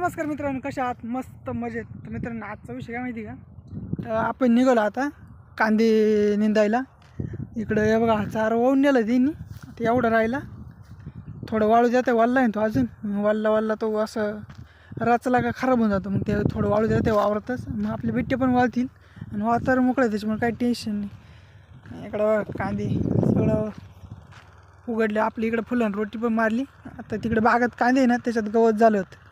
नमस्कार मित्रांनो, कशा आहात? मस्त मजेत. तर मित्रांनो, आजचा विषय काय माहिती का? तर आपण निघालो आता कांदे निंदायला. इकडं हे बघा, चारा वाहून नेलं त्यांनी. आता एवढं राहिला, थोडं वाळू जाते. वाळला आहे तो अजून. वाळला तो असं रचला का खराब होऊन जातो. मग ते थोडं वाळू जाते वावरतच. मग आपले बिट्टे पण वाळतील आणि वातावरण मोकळं, त्याच्यामुळे काही टेन्शन नाही. इकडं कांदे सगळं उघडले. आपली इकडं फुलं रोटी पण मारली. आता तिकडे बागात कांदे आहे ना, त्याच्यात गवत झालं होतं.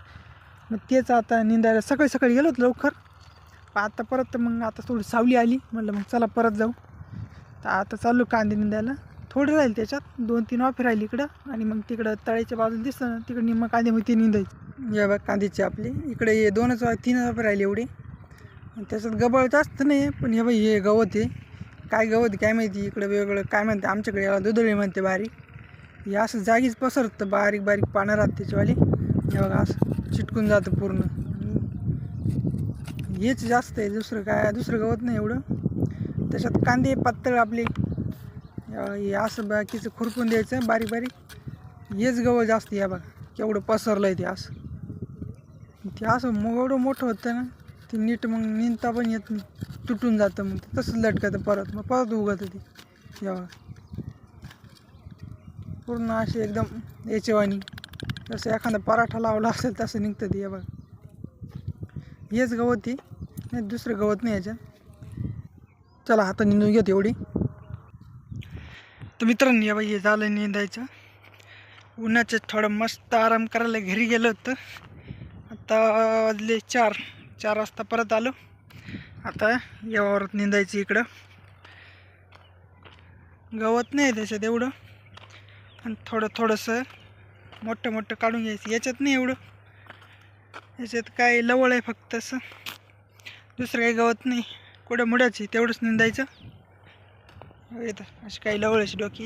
मग तेच आता निंदायला सकाळी गेलो होतो लवकर. आता परत मग आता थोडी सावली आली, म्हटलं मग चला परत जाऊ. तर आता चाललो कांदे निंदायला. थोडे राहील त्याच्यात 2-3 वाफे राहिली इकडं, आणि मग तिकडं तळ्याच्या बाजूला दिसतं ना, तिकडे निम्मा कांदे मग ते निंदायचे. या बघ कांद्याचे आपले इकडे हे 2-3 वाफे राहिले एवढे. त्याच्यात गबळ जास्त नाही, पण हे बाई हे गवत आहे. काय गवत आहे काय माहिती. इकडं वेगळं काय म्हणते, आमच्याकडे याला दुधळी म्हणते बारीक. हे असं जागीच पसरतं, बारीक बारीक पानं राहत त्याच्यावाले. हे बघा असं चिटकून जातं पूर्ण. हेच जास्त आहे, दुसरं गवत नाही एवढं. त्याच्यात कांदे पातळ आपले. हे असं बाकीचं खुरपून द्यायचं बारीक बारीक. हेच गवत जास्त. या बघा केवढं पसरलं आहे ते असं. ते असं एवढं मोठं होतं ना, ते नीट मग निंदता पण येत नाही, तुटून जातं. मग तसंच लटकतं परत उगतं ते. या बघा पूर्ण असे एकदम याचेवाणी, जसं एखादा पराठा लावला असेल तसं निघतं ते. बघा हेच गवत आहे, नाही दुसरं गवत नाही याच्यात. चला आता निंदून घेतो एवढी. तर मित्रांनी या बाई हे झालं निंदायचं. उन्हाचं थोडं मस्त आराम करायला घरी गेलो होतं. आता वाजले 4 वाजता परत आलो. आता या वावरात निंदायचं. इकडं गवत नाही त्याच्यात एवढं, आणि थोडंसं मोठं काढून घ्यायचं. याच्यात नाही एवढं, याच्यात काय लवळ आहे फक्त, असं दुसरं काही गवत नाही. कुठं मुडाची तेवढंच निंदायचं. येतं अशी काही लवळाची डोकी,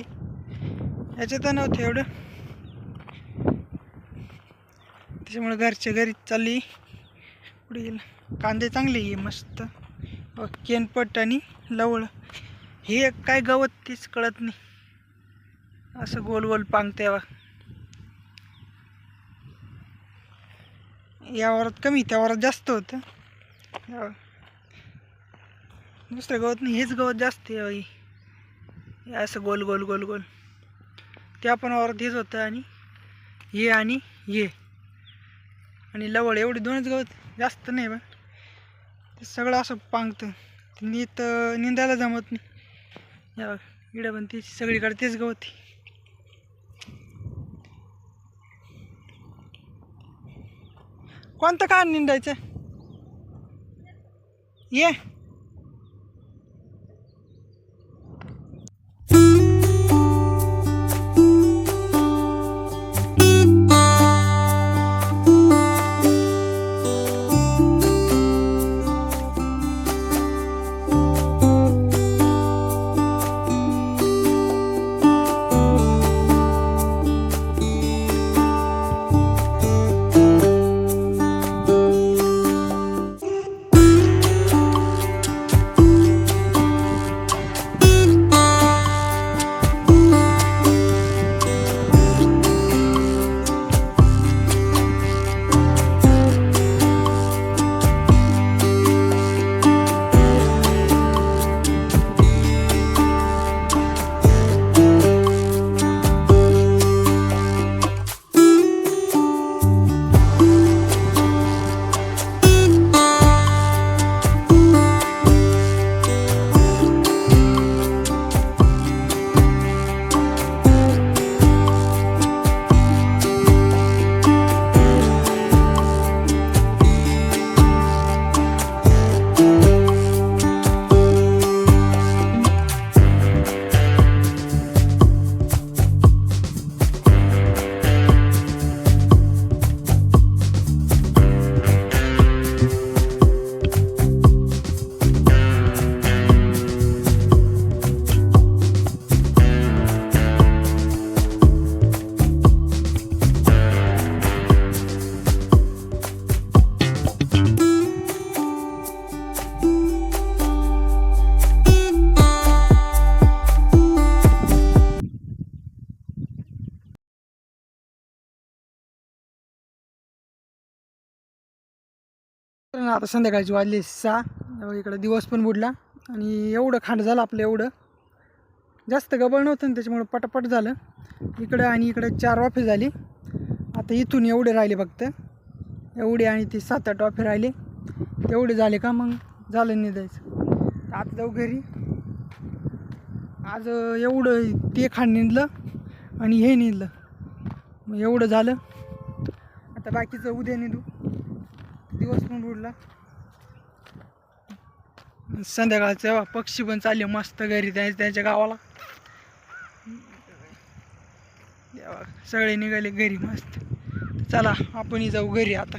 याच्यात नव्हतं एवढं. त्याच्यामुळे घरच्या घरी चालली. पुढे गेलं कांदे चांगले आहे मस्त. केनपट आणि लवळ हे काय गवत तेच कळत नाही. असं गोल पांगते. या वारात कमी, त्या वारात जास्त होतं. दुसरं गवत नाही, हेच गवत जास्त आहे. असं गोल. त्या पण वारात हेच होतं, आणि हे आणि लवळ एवढे 2च गवत, जास्त नाही. बा ते सगळं असं पांगतं, निंदायला जमत नाही. या इकडं पण तेच, सगळीकडे तेच गवत. कोणतं का निंदायचं ये. तर आता संध्याकाळची वाजली 6. इकडं दिवस पण बुडला आणि एवढं खांड झालं आपलं, एवढं जास्त गबळ नव्हतं ना, त्याच्यामुळं पटापट झालं. इकडं आणि इकडं 4 वाफे झाली. आता इथून एवढे राहिले फक्त, एवढे आणि ते 7-8 वाफे राहिले. तेवढे झाले का मग झालं निघायचं. आता जाऊ घरी. आज एवढं ते खांड निघलं आणि हे निघलं, मग एवढं झालं. आता बाकीचं उद्या निघू, दिवस पण बुडला. संध्याकाळचं पक्षी पण चालले मस्त घरी त्यांच्या गावाला. सगळे निघाले घरी मस्त. चला आपणही जाऊ घरी आता.